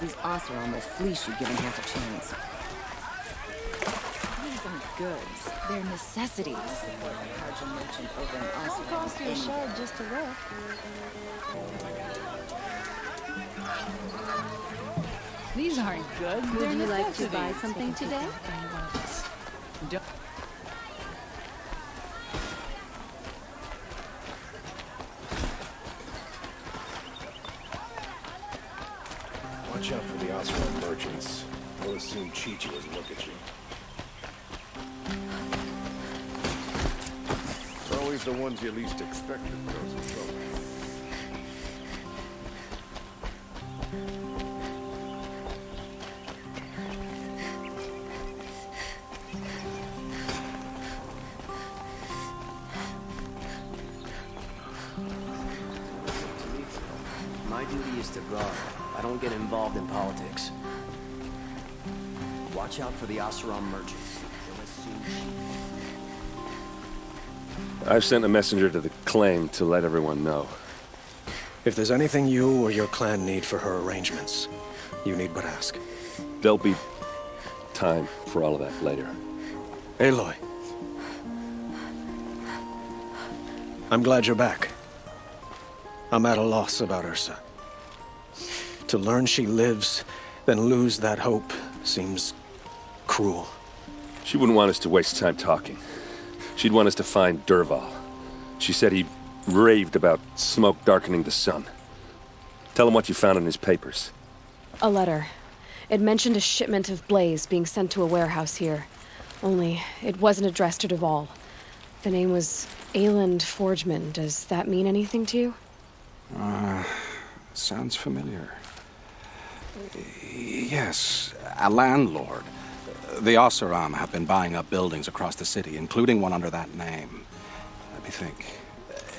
These Oseram will fleece you given half a chance. These aren't goods. They're necessities. A merchant over in Oseram. Won't cost you a shard just to look. These aren't goods. Would They're you like to necessities. buy something today? Watch out for the Oseram merchants. They'll assume Chi-Chi's look at you. It's always the ones you least expect that cause the trouble. My duty is to guard. I don't get involved in politics. Watch out for the Oseram merchants. They'll assume I've sent a messenger to the claim to let everyone know. If there's anything you or your clan need for her arrangements, you need but ask. There'll be time for all of that later. Aloy. I'm glad you're back. I'm at a loss about Ursa. To learn she lives, then lose that hope, seems cruel. She wouldn't want us to waste time talking. She'd want us to find Dervahl. She said he raved about smoke darkening the sun. Tell him what you found in his papers. A letter. It mentioned a shipment of blaze being sent to a warehouse here. Only, it wasn't addressed to Dervahl. The name was Ayland Forgeman. Does that mean anything to you? Sounds familiar. Yes, a landlord. The Oseram have been buying up buildings across the city, including one under that name. Let me think.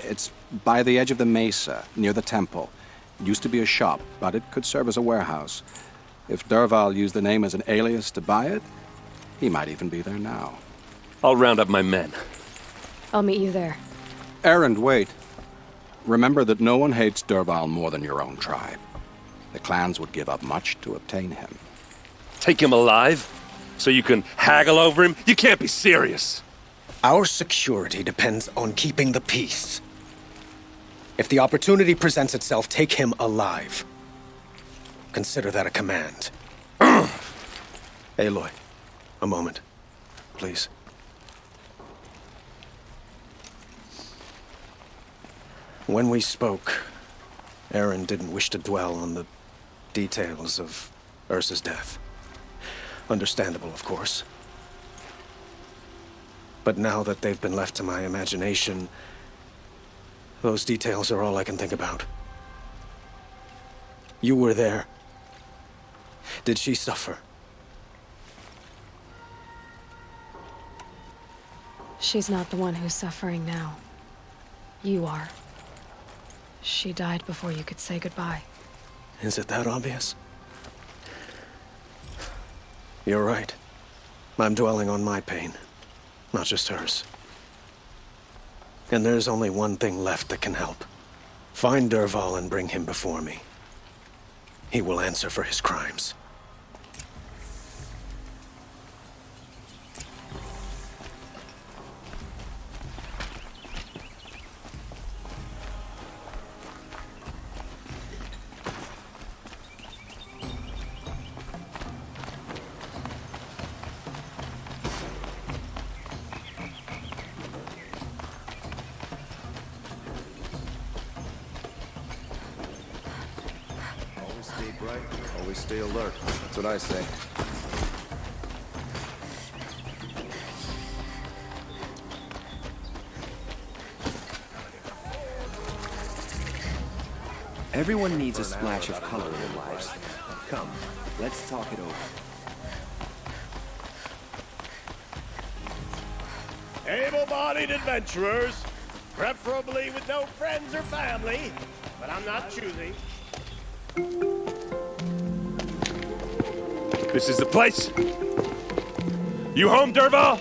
It's by the edge of the mesa, near the temple. It used to be a shop, but it could serve as a warehouse. If Dervahl used the name as an alias to buy it, he might even be there now. I'll round up my men. I'll meet you there. Erend, wait. Remember that no one hates Dervahl more than your own tribe. The clans would give up much to obtain him. Take him alive? So you can haggle over him? You can't be serious. Our security depends on keeping the peace. If the opportunity presents itself, take him alive. Consider that a command. Aloy, a moment, please. When we spoke, Aaron didn't wish to dwell on the details of Ursa's death. Understandable, of course. But now that they've been left to my imagination, those details are all I can think about. You were there. Did she suffer? She's not the one who's suffering now. You are. She died before you could say goodbye. Is it that obvious? You're right. I'm dwelling on my pain, not just hers. And there's only one thing left that can help. Find Dervahl and bring him before me. He will answer for his crimes. Stay bright, always stay alert. That's what I say. Everyone needs a splash of color in their lives. Come, let's talk it over. Able-bodied adventurers, preferably with no friends or family, but I'm not choosy. This is the place. You home, Dervahl?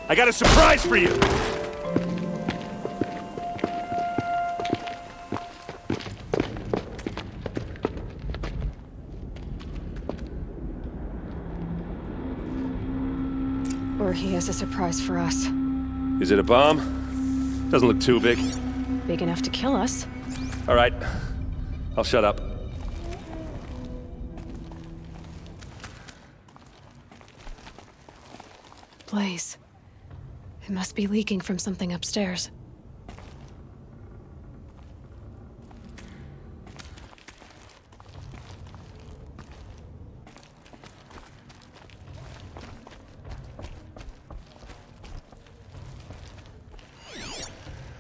I got a surprise for you. Or he has a surprise for us. Is it a bomb? Doesn't look too big. Big enough to kill us. All right. I'll shut up. Blaze. It must be leaking from something upstairs.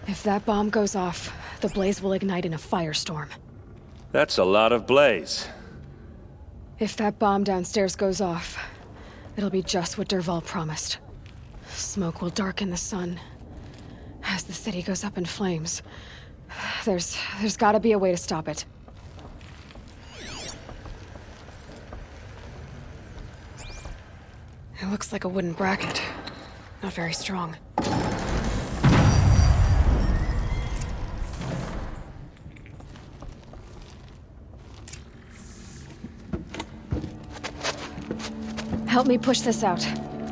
If that bomb goes off, the blaze will ignite in a firestorm. That's a lot of blaze. If that bomb downstairs goes off, it'll be just what Dervahl promised. Smoke will darken the sun. As the city goes up in flames, there's gotta be a way to stop it. It looks like a wooden bracket. Not very strong. Help me push this out.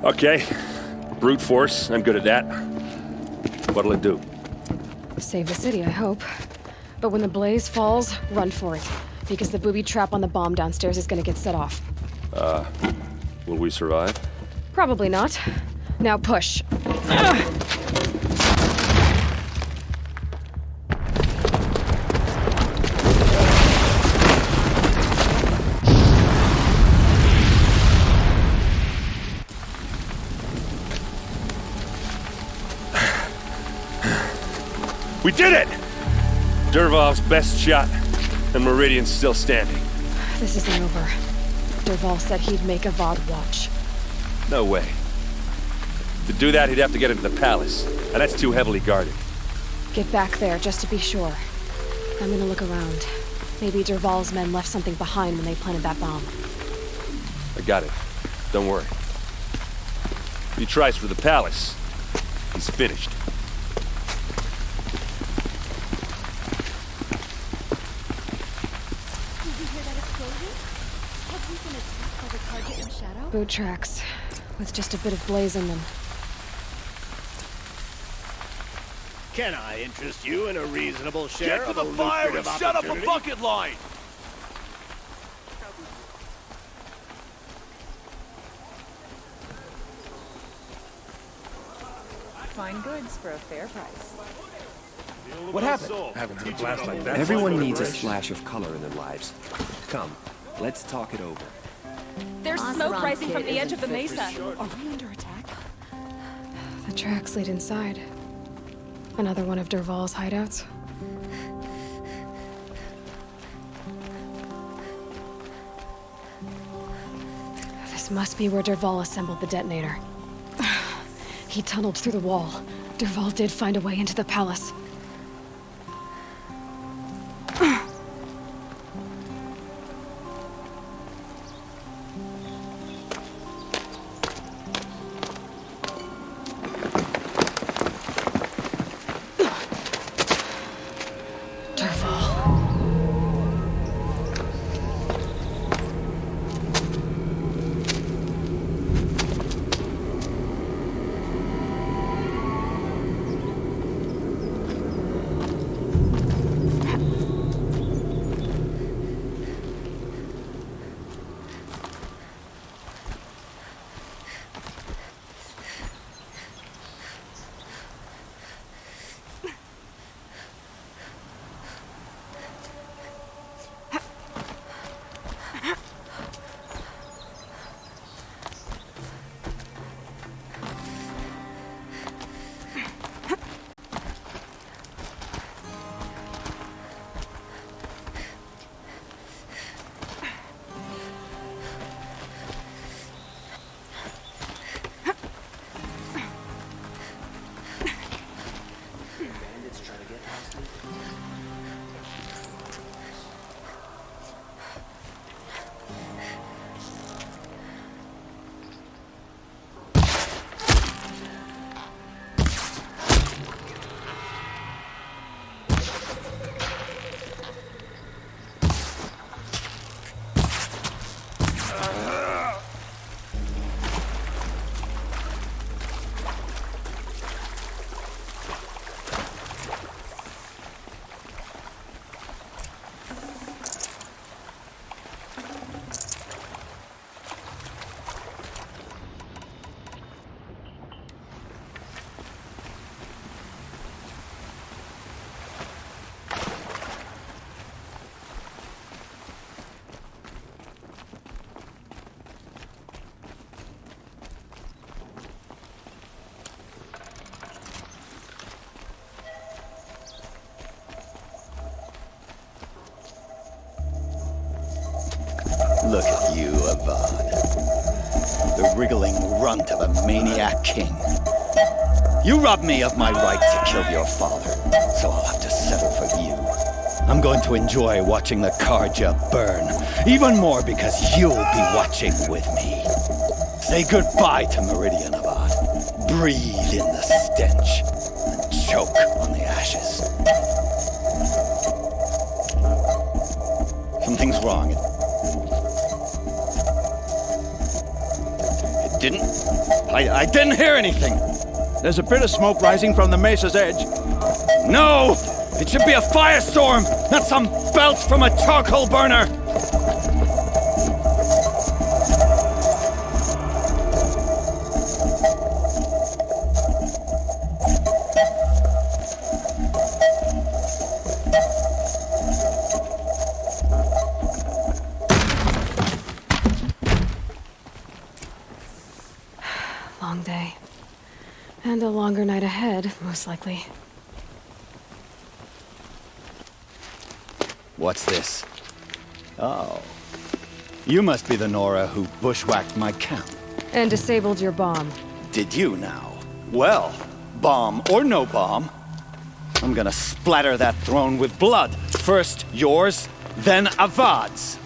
Okay. Brute force, I'm good at that. What'll it do? Save the city, I hope. But when the blaze falls, run for it. Because the booby trap on the bomb downstairs is gonna get set off. Will we survive? Probably not. Now push. We did it! Dervahl's best shot, and Meridian's still standing. This isn't over. Dervahl said he'd make a VOD watch. No way. To do that, he'd have to get into the palace, and that's too heavily guarded. Get back there, just to be sure. I'm gonna look around. Maybe Dervahl's men left something behind when they planted that bomb. I got it. Don't worry. If he tries for the palace, he's finished. Boot tracks, with just a bit of blaze in them. Can I interest you in a reasonable share Get to of the a fire and lucrative set up a opportunity? bucket line! Fine goods for a fair price. What happened? Having a blast like that. Everyone needs a splash of color in their lives. Come, let's talk it over. There's smoke rising from the edge of the mesa. Are we under attack? The tracks lead inside. Another one of Dervahl's hideouts. This must be where Dervahl assembled the detonator. He tunneled through the wall. Dervahl did find a way into the palace. Look at you, Avad. The wriggling runt of a maniac king. You robbed me of my right to kill your father, so I'll have to settle for you. I'm going to enjoy watching the Karja burn, even more because you'll be watching with me. Say goodbye to Meridian, Avad. Breathe in the stench and choke on the ashes. Something's wrong. It didn't... I didn't hear anything. There's a bit of smoke rising from the mesa's edge. No! It should be a firestorm, not some belch from a charcoal burner! Long day. And a longer night ahead, most likely. What's this? Oh. You must be the Nora who bushwhacked my camp. And disabled your bomb. Did you now? Well, bomb or no bomb, I'm gonna splatter that throne with blood. First yours, then Avad's.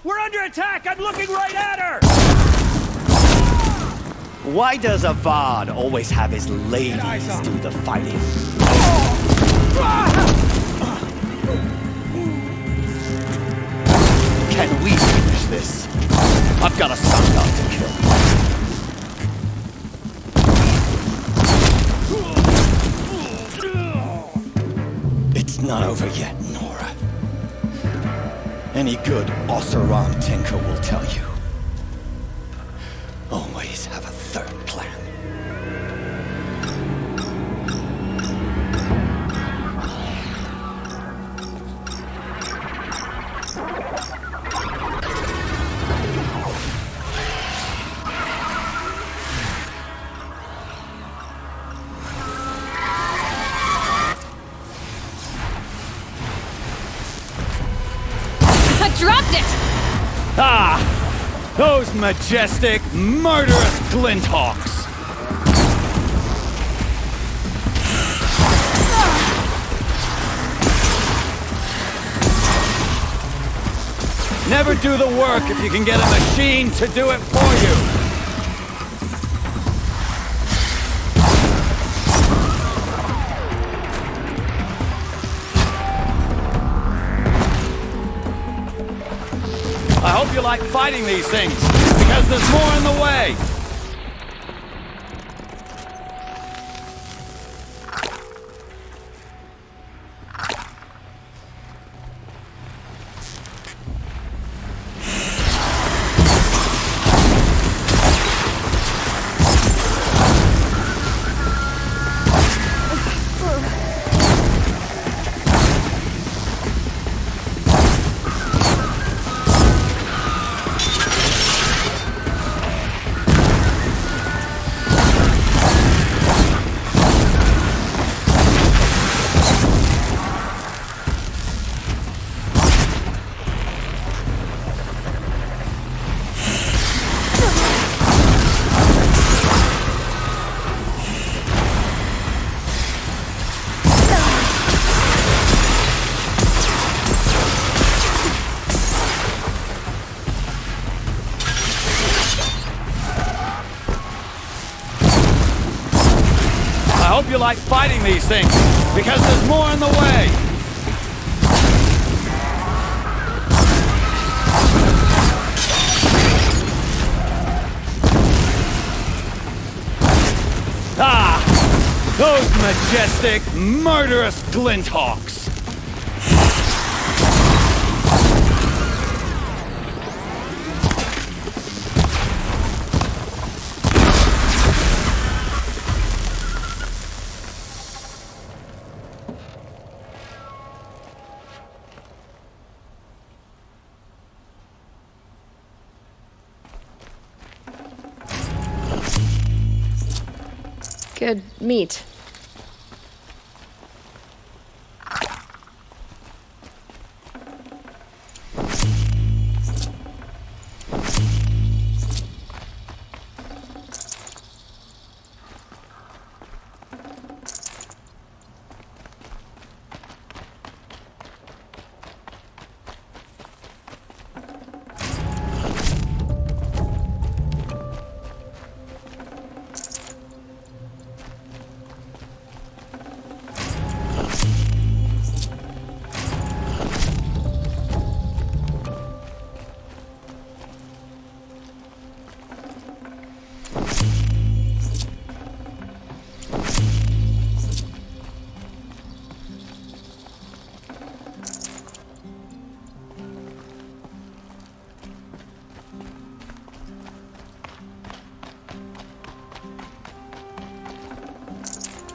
We're under attack! I'm looking right at her! Why does Avad always have his ladies do the fighting? Can we finish this? I've got a son dog to kill. It's not over yet, Nora. Any good Oseram tinker will tell you. Always have a third plan. I dropped it! Ah! Those majestic, murderous glinthawks! Never do the work if you can get a machine to do it for you! I hope you like fighting these things, because there's more in the way! I hope you like fighting these things, because there's more in the way! Ah! Those majestic, murderous glinthawks! Good meat.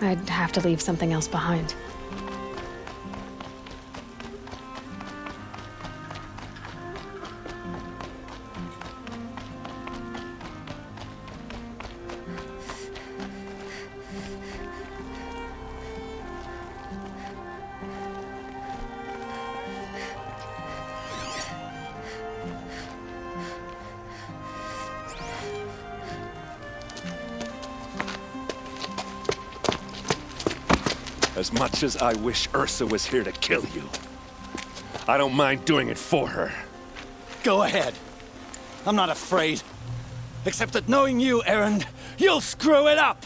I'd have to leave something else behind. As much as I wish Ursa was here to kill you, I don't mind doing it for her. Go ahead. I'm not afraid. Except that knowing you, Erend, you'll screw it up!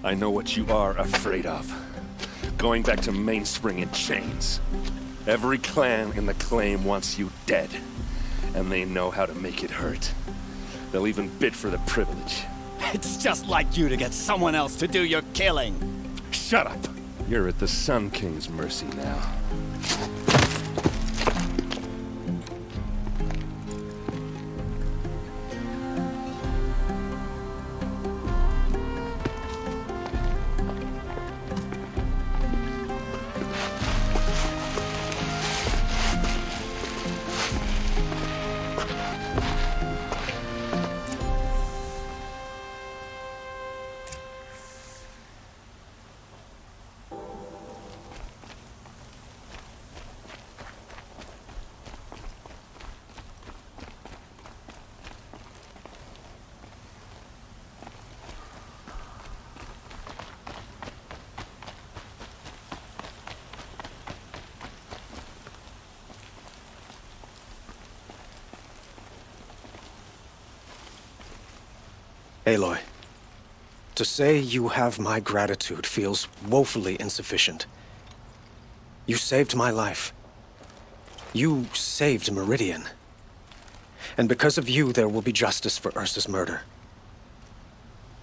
I know what you are afraid of. Going back to Mainspring in chains. Every clan in the claim wants you dead. And they know how to make it hurt. They'll even bid for the privilege. It's just like you to get someone else to do your killing. Shut up! You're at the Sun King's mercy now. Aloy, to say you have my gratitude feels woefully insufficient. You saved my life. You saved Meridian. And because of you, there will be justice for Ursa's murder.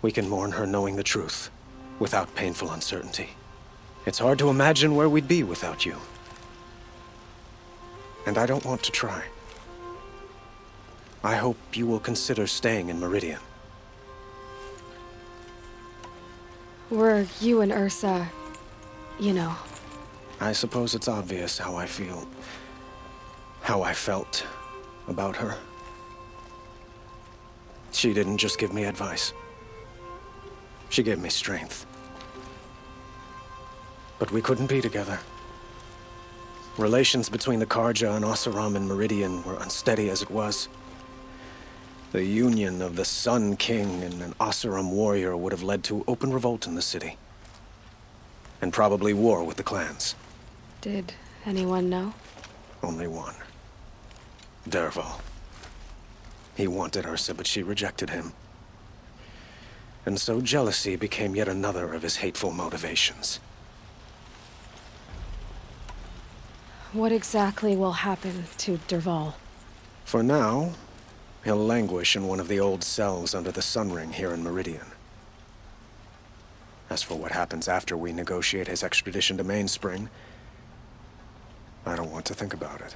We can mourn her knowing the truth, without painful uncertainty. It's hard to imagine where we'd be without you. And I don't want to try. I hope you will consider staying in Meridian. Were you and Ursa, you know? I suppose it's obvious how I feel. How I felt about her. She didn't just give me advice. She gave me strength. But we couldn't be together. Relations between the Karja and Oseram and Meridian were unsteady as it was. The union of the Sun King and an Oseram warrior would have led to open revolt in the city. And probably war with the clans. Did anyone know? Only one. Dervahl. He wanted Ursa, but she rejected him. And so jealousy became yet another of his hateful motivations. What exactly will happen to Dervahl? For now, he'll languish in one of the old cells under the Sun Ring here in Meridian. As for what happens after we negotiate his extradition to Mainspring, I don't want to think about it.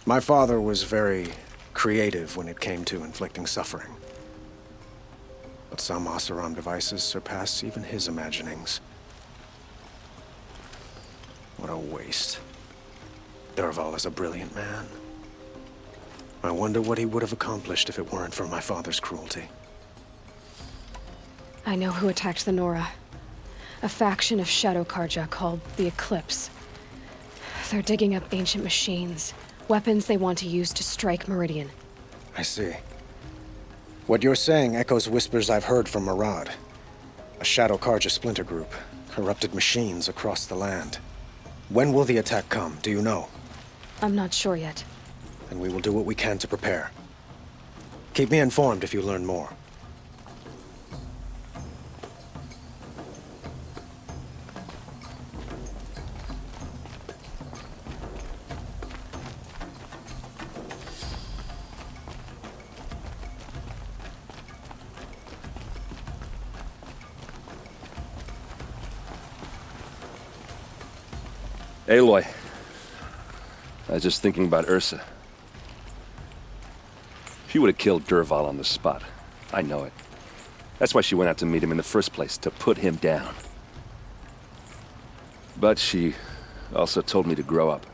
My father was very creative when it came to inflicting suffering. But some Oseram devices surpass even his imaginings. What a waste. Dervahl is a brilliant man. I wonder what he would have accomplished if it weren't for my father's cruelty. I know who attacked the Nora. A faction of Shadow Karja called the Eclipse. They're digging up ancient machines, weapons they want to use to strike Meridian. I see. What you're saying echoes whispers I've heard from Murad. A Shadow Karja splinter group, corrupted machines across the land. When will the attack come, do you know? I'm not sure yet. Then we will do what we can to prepare. Keep me informed if you learn more. Aloy. I was just thinking about Ursa. She would have killed Dervahl on the spot. I know it. That's why she went out to meet him in the first place, to put him down. But she also told me to grow up.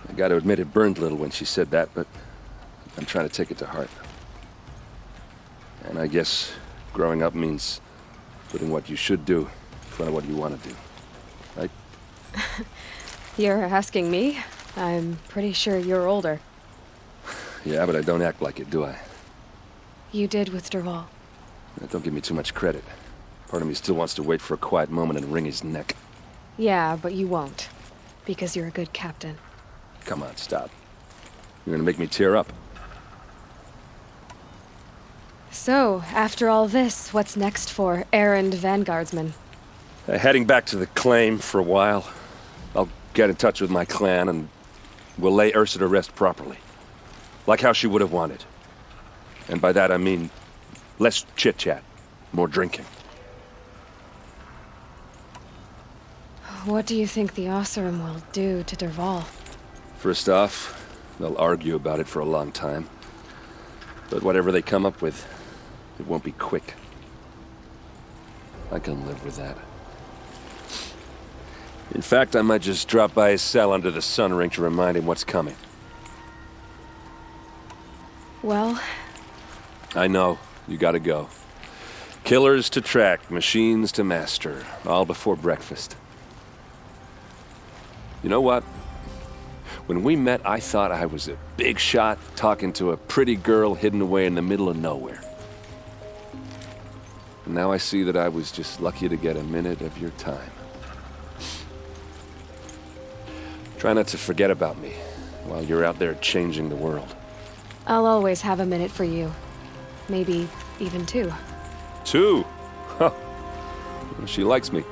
I gotta admit it burned a little when she said that, but I'm trying to take it to heart. And I guess growing up means putting what you should do in front of what you want to do. Right? You're asking me? I'm pretty sure you're older. Yeah, but I don't act like it, do I? You did with Dervahl. Don't give me too much credit. Part of me still wants to wait for a quiet moment and wring his neck. Yeah, but you won't. Because you're a good captain. Come on, stop. You're gonna make me tear up. So, after all this, what's next for errand vanguardsman? Heading back to the claim for a while. I'll get in touch with my clan and we'll lay Ursa to rest properly. Like how she would have wanted. And by that I mean less chit-chat, more drinking. What do you think the Oseram will do to Dervahl? First off, they'll argue about it for a long time. But whatever they come up with, it won't be quick. I can live with that. In fact, I might just drop by his cell under the sun ring to remind him what's coming. Well... I know. You gotta go. Killers to track, machines to master. All before breakfast. You know what? When we met, I thought I was a big shot talking to a pretty girl hidden away in the middle of nowhere. And now I see that I was just lucky to get a minute of your time. Try not to forget about me while you're out there changing the world. I'll always have a minute for you. Maybe even 2. 2? Huh. She likes me.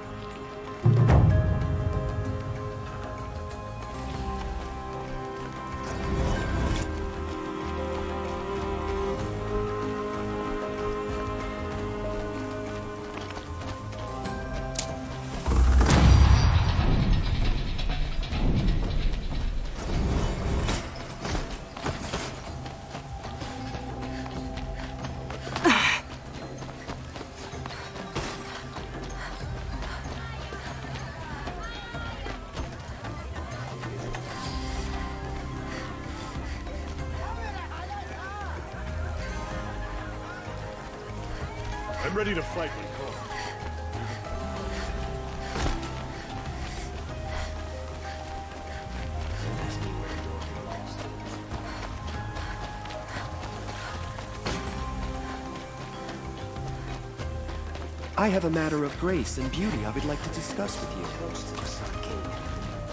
I'm ready to fight when called. I have a matter of grace and beauty I would like to discuss with you.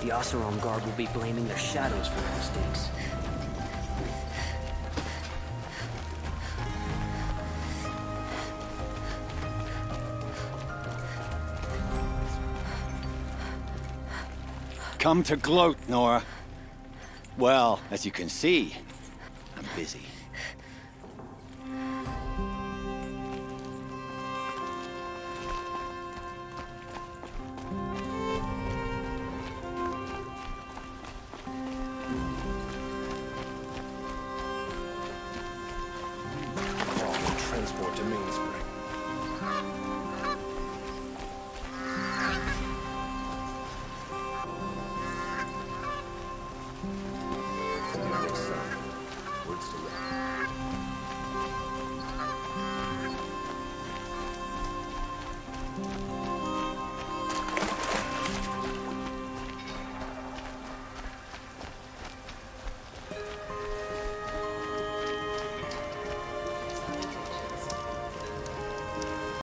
The Oseram Guard will be blaming their shadows for their mistakes. Come to gloat, Nora. Well, as you can see, I'm busy. Transport to Mainspring. Words to live.